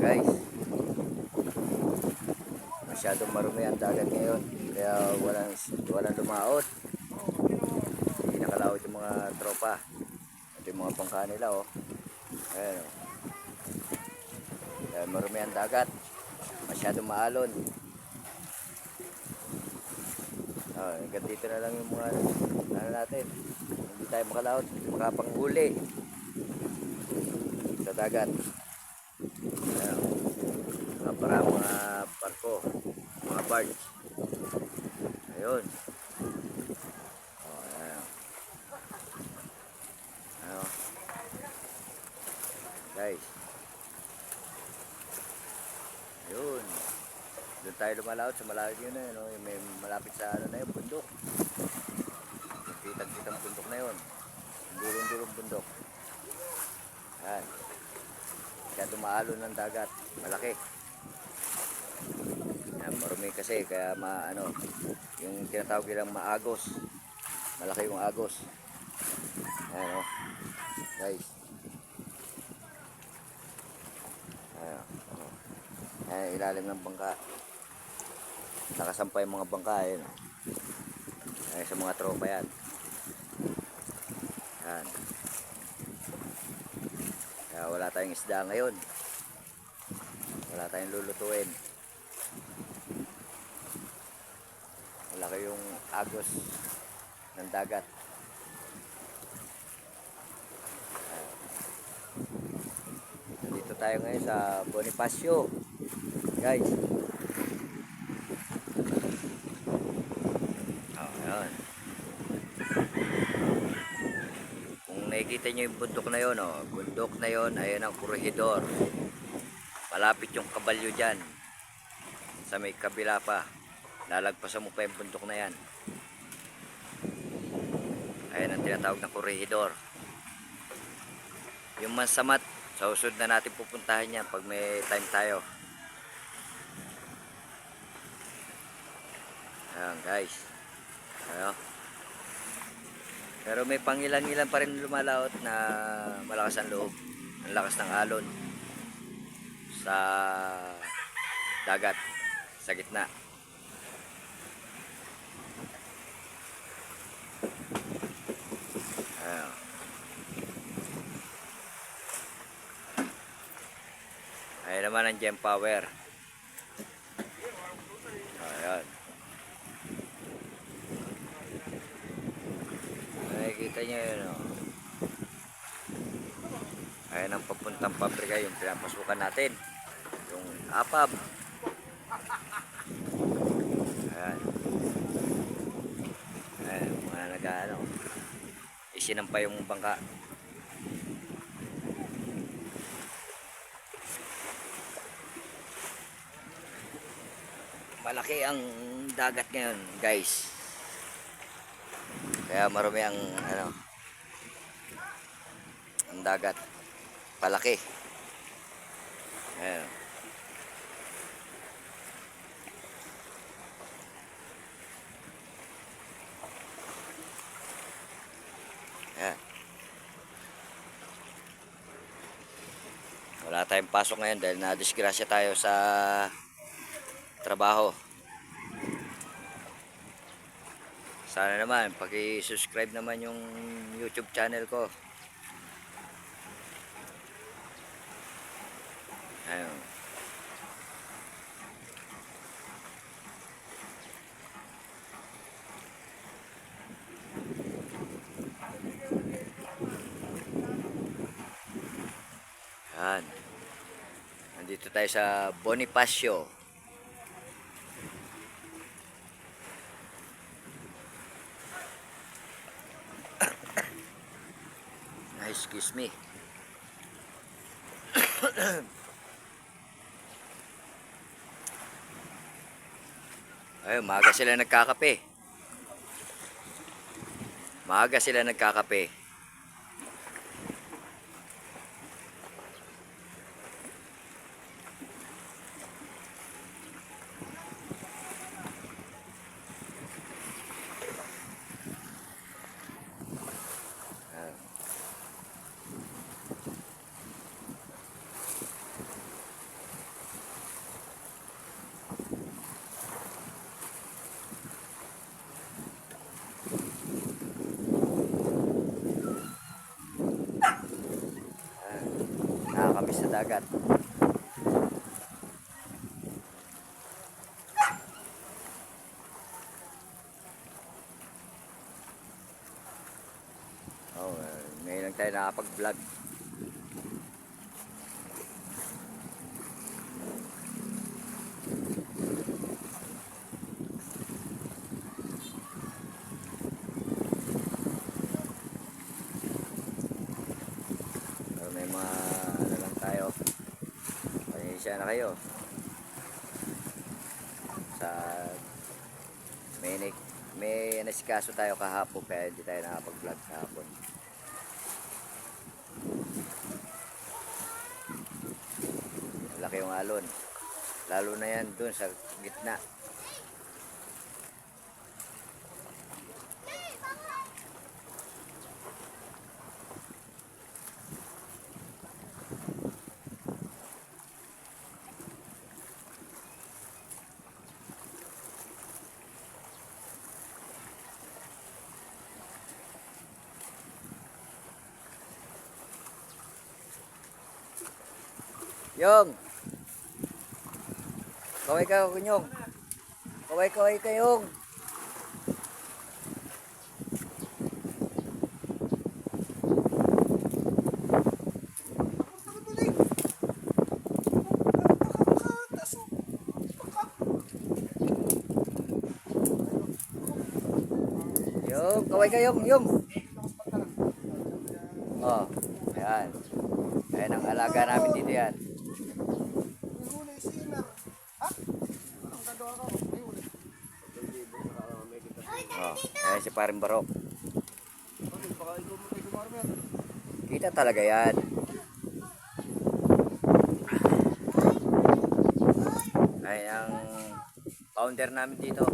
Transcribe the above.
Guys, masyadong marumi ang dagat ngayon, kaya walang lumaot. Hindi nakalaot yung mga tropa. Ito yung mga bangka nila, oh. Ayan, oh. Kaya marumi ang dagat, masyadong maalon. Hanggang dito na lang yung mga natin. Hindi tayo makalaot, makapanghuli sa dagat. Ayan, para mga barko, mga barge. Ayun. Ayan. Ayan. Guys. Ayun. Doon tayo lumalaot sa malayo yun, no? May malapit sa ano na yun, bundok. Kitang-kitang bundok na yun. Durong-durong bundok. Ayan. Kaya dumaalon ng dagat. Malaki. Ayan, marumi kasi, kaya yung tinatawag nilang maagos. Malaki yung agos. Ayan, oh. Guys. Ayan, oh. Ayan, ilalim ng bangka. Nakasampay mga bangka. Ayan, oh. Ayan, sa mga tropa yan. Ayan. Kaya wala tayong isda ngayon. Wala tayong lulutuin. Wala kayong agos ng dagat. Dito tayo ngayon sa Bonifacio, guys. Ayan. Kung nakikita nyo yung bundok na yun, oh, bundok na yun, ayan ang Corregidor. Malapit yung Kabalyo dyan. Sa may kabila pa. Lalagpasan mo pa yung bundok na yan. Ayan ang tinatawag na Corregidor. Yung Mansamat, sa usod na natin pupuntahan yan pag may time tayo. Ayan, guys. Ayan. Pero may pangilan-ilan pa rin lumalaot na malakas ang loob. Ang lakas ng alon sa dagat, sa gitna. Ayan. Ayan naman ang gem power. Ayan. Nakikita nyo yun, oh. Ayan ang papuntang pabrika, yung pinapasukan natin, yung APAB. Ayan. Ayan, mga nag-ano, isinampa yung bangka. Malaki ang dagat ngayon, guys. Kaya marami ang ang dagat. Palaki. Ayan. Ayan. Wala tayong pasok ngayon dahil nadisgrasya tayo sa trabaho. Sana naman paki-subscribe naman yung YouTube channel ko. Ayun. Ayan. Nandito tayo sa Bonifacio. Excuse me. Ayun, maaga sila nagkakape. Maaga sila nagkakape. sa dagat. Oh, ngayon lang tayo nakapag-vlog. So, may mga ano lang tayo. Pasensya na kayo. Sa may nasikaso tayo kahapon kaya hindi tayo nakapag-vlog kahapon. Laki yung alon. Lalo na yan dun sa gitna. Yung! Kaway ka, kunyong! Kaway kayong! Yung! Kaway kayong! Yung! Oh, ayan. Ayan ang alaga namin dito yan. Oh, ayan si Paring Barok. Kita talaga yan. Ayan ang founder namin dito.